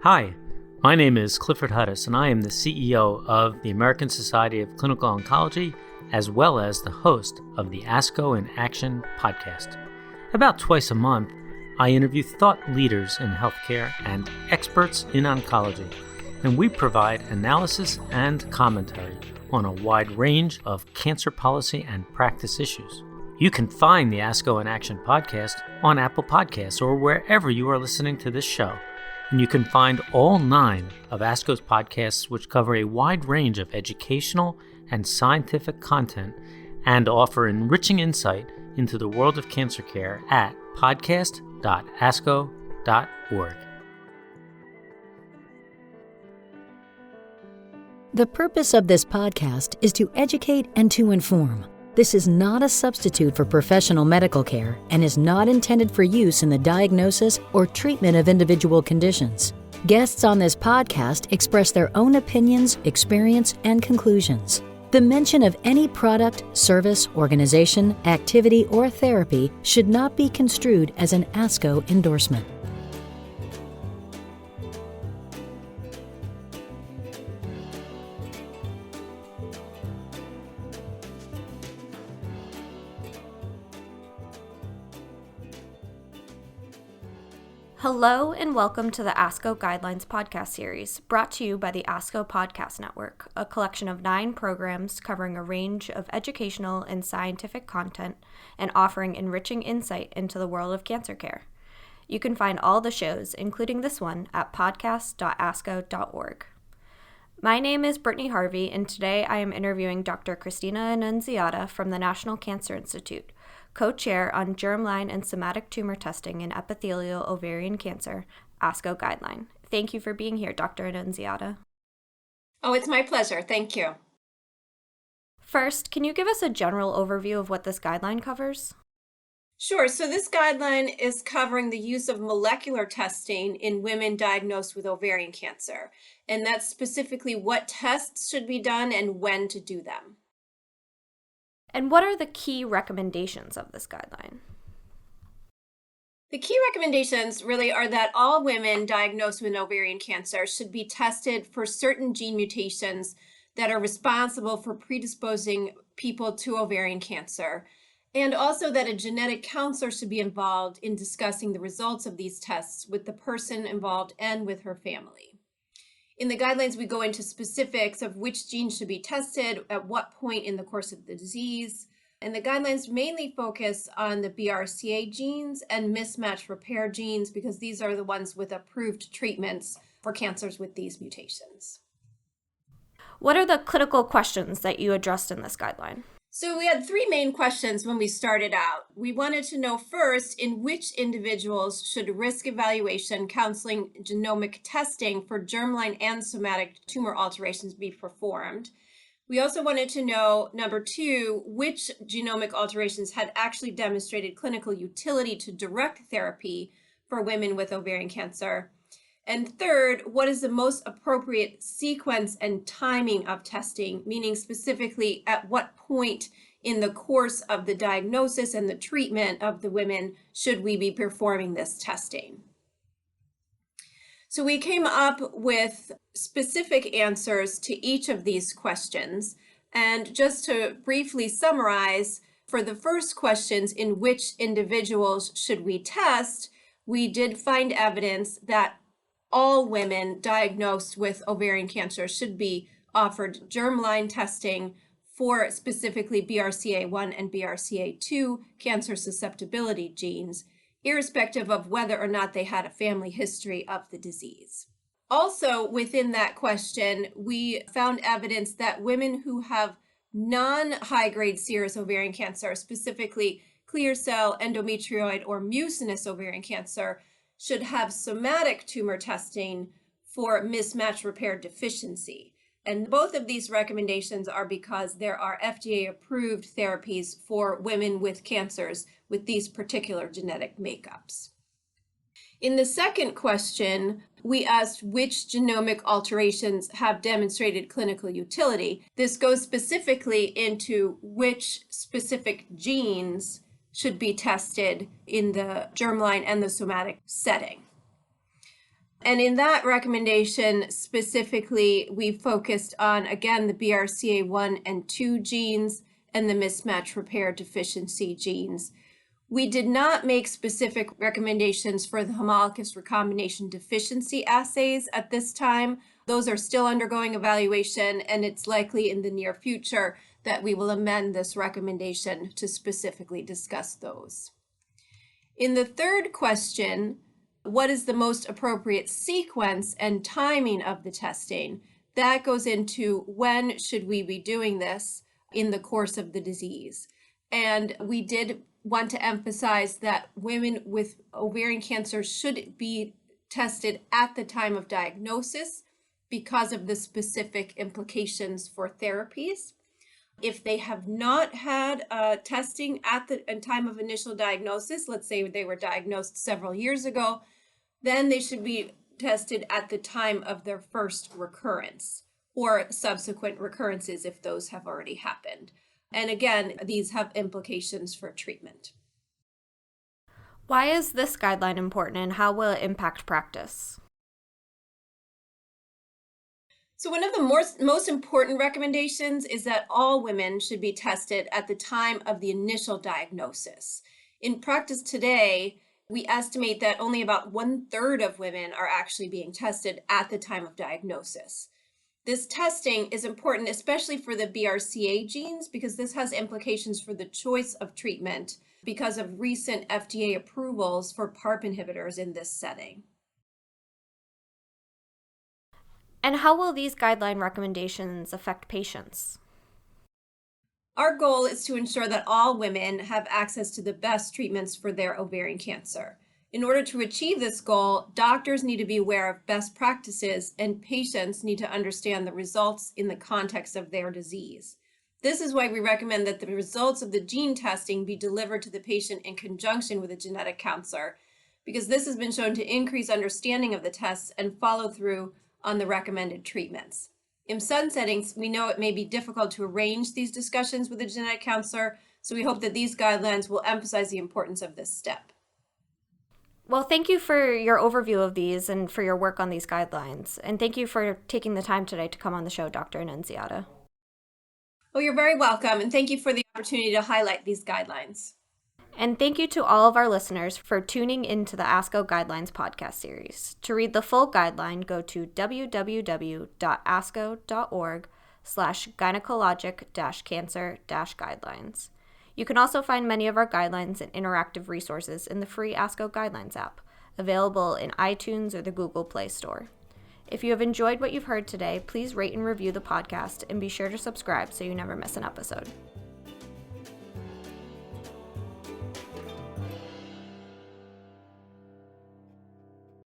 Hi, my name is Clifford Hudis, and I am the CEO of the American Society of Clinical Oncology, as well as the host of the ASCO in Action podcast. About twice a month, I interview thought leaders in healthcare and experts in oncology, and we provide analysis and commentary on a wide range of cancer policy and practice issues. You can find the ASCO in Action podcast on Apple Podcasts or wherever you are listening to this show. And you can find all 9 of ASCO's podcasts, which cover a wide range of educational and scientific content and offer enriching insight into the world of cancer care at podcast.asco.org. The purpose of this podcast is to educate and to inform. This is not a substitute for professional medical care and is not intended for use in the diagnosis or treatment of individual conditions. Guests on this podcast express their own opinions, experience, and conclusions. The mention of any product, service, organization, activity, or therapy should not be construed as an ASCO endorsement. Hello and welcome to the ASCO Guidelines podcast series, brought to you by the ASCO Podcast Network, a collection of 9 programs covering a range of educational and scientific content and offering enriching insight into the world of cancer care. You can find all the shows, including this one, at podcast.asco.org. My name is Brittany Harvey, and today I am interviewing Dr. Christina Annunziata from the National Cancer Institute, co-chair on Germline and Somatic Tumor testing in epithelial ovarian cancer, ASCO Guideline. Thank you for being here, Dr. Annunziata. Oh, it's my pleasure. Thank you. First, can you give us a general overview of what this guideline covers? Sure. So this guideline is covering the use of molecular testing in women diagnosed with ovarian cancer. And that's specifically what tests should be done and when to do them. And what are the key recommendations of this guideline? The key recommendations really are that all women diagnosed with ovarian cancer should be tested for certain gene mutations that are responsible for predisposing people to ovarian cancer, and also that a genetic counselor should be involved in discussing the results of these tests with the person involved and with her family. In the guidelines, we go into specifics of which genes should be tested at what point in the course of the disease. And the guidelines mainly focus on the BRCA genes and mismatch repair genes because these are the ones with approved treatments for cancers with these mutations. What are the clinical questions that you addressed in this guideline? So we had 3 main questions when we started out. We wanted to know first in which individuals should risk evaluation counseling genomic testing for germline and somatic tumor alterations be performed. We also wanted to know, number 2, which genomic alterations had actually demonstrated clinical utility to direct therapy for women with ovarian cancer. And third, what is the most appropriate sequence and timing of testing, meaning specifically at what point in the course of the diagnosis and the treatment of the women should we be performing this testing? So we came up with specific answers to each of these questions. And just to briefly summarize, for the first questions, in which individuals should we test, we did find evidence that all women diagnosed with ovarian cancer should be offered germline testing for specifically BRCA1 and BRCA2 cancer susceptibility genes, irrespective of whether or not they had a family history of the disease. Also, within that question, we found evidence that women who have non-high-grade serous ovarian cancer, specifically clear cell, endometrioid, or mucinous ovarian cancer, should have somatic tumor testing for mismatch repair deficiency. And both of these recommendations are because there are FDA-approved therapies for women with cancers with these particular genetic makeups. In the second question, we asked which genomic alterations have demonstrated clinical utility. This goes specifically into which specific genes should be tested in the germline and the somatic setting. And in that recommendation, specifically, we focused on, again, the BRCA1 and 2 genes and the mismatch repair deficiency genes. We did not make specific recommendations for the homologous recombination deficiency assays at this time. Those are still undergoing evaluation, and it's likely in the near future that we will amend this recommendation to specifically discuss those. In the third question, what is the most appropriate sequence and timing of the testing? That goes into when should we be doing this in the course of the disease. And we did want to emphasize that women with ovarian cancer should be tested at the time of diagnosis because of the specific implications for therapies. If they have not had testing at the time of initial diagnosis, let's say they were diagnosed several years ago, then they should be tested at the time of their first recurrence or subsequent recurrences if those have already happened. And again, these have implications for treatment. Why is this guideline important and how will it impact practice? So one of the most important recommendations is that all women should be tested at the time of the initial diagnosis. In practice today, we estimate that only about 1/3 of women are actually being tested at the time of diagnosis. This testing is important, especially for the BRCA genes, because this has implications for the choice of treatment because of recent FDA approvals for PARP inhibitors in this setting. And how will these guideline recommendations affect patients? Our goal is to ensure that all women have access to the best treatments for their ovarian cancer. In order to achieve this goal, doctors need to be aware of best practices and patients need to understand the results in the context of their disease. This is why we recommend that the results of the gene testing be delivered to the patient in conjunction with a genetic counselor, because this has been shown to increase understanding of the tests and follow through on the recommended treatments. In some settings, we know it may be difficult to arrange these discussions with a genetic counselor, so we hope that these guidelines will emphasize the importance of this step. Well, thank you for your overview of these and for your work on these guidelines. And thank you for taking the time today to come on the show, Dr. Annunziata. Well, you're very welcome, and thank you for the opportunity to highlight these guidelines. And thank you to all of our listeners for tuning into the ASCO Guidelines podcast series. To read the full guideline, go to www.asco.org/gynecologic-cancer-guidelines. You can also find many of our guidelines and interactive resources in the free ASCO Guidelines app, available in iTunes or the Google Play Store. If you have enjoyed what you've heard today, please rate and review the podcast and be sure to subscribe so you never miss an episode.